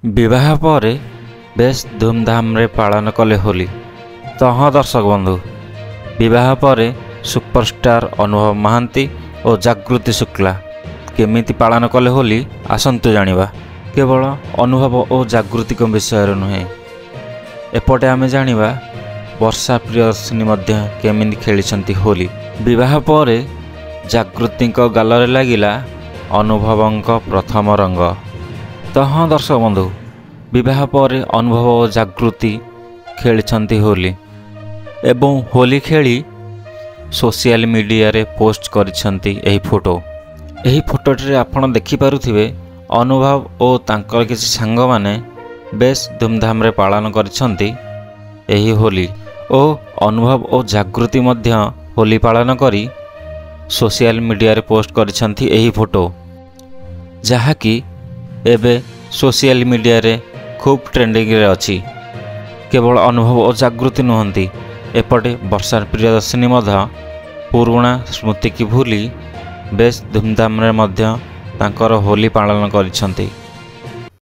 विवाह पर बेस धूमधाम रे पालन कले होली। तो हाँ दर्शक बंधु, विवाह पर सुपरस्टार अनुभव महांती और जागृति शुक्ला केमिति पालन कले होली आसंतु जानिबा। केवल अनुभव और जागृति विषय नुहे, एपटे आमे जानिबा वर्षा प्रियदर्शिनी मध्य केमिति खेली होली। विवाह पर जागृति गालरे लागिला अनुभवंक प्रथम रंग। तो हाँ दर्शक बंधु, विवाह पर अनुभव और जागृति खेली होली एवं होली खेली सोशल मीडिया रे पोस्ट करिसेंती एही फोटो। एही फोटोटे आपण देखि पारुथिबे अनुभव और तांकर किसी सांग माने बेस धूमधाम रे पालन करिसेंती एही होली। और अनुभव और जागृति मध्य होली पालन करी सोशल मीडिया रे पोस्ट करिसेंती एही फोटो, जहा कि एबे सोशल मीडिया रे खूब ट्रेंडिंग रे अछि। केवल अनुभव और जागृति नुहंती, एपटे वर्षा प्रियदर्शिनी मध्य पुराणा स्मृति की भूली बेस धूमधाम रे मध्य तांकर होली पालन करिसेंती।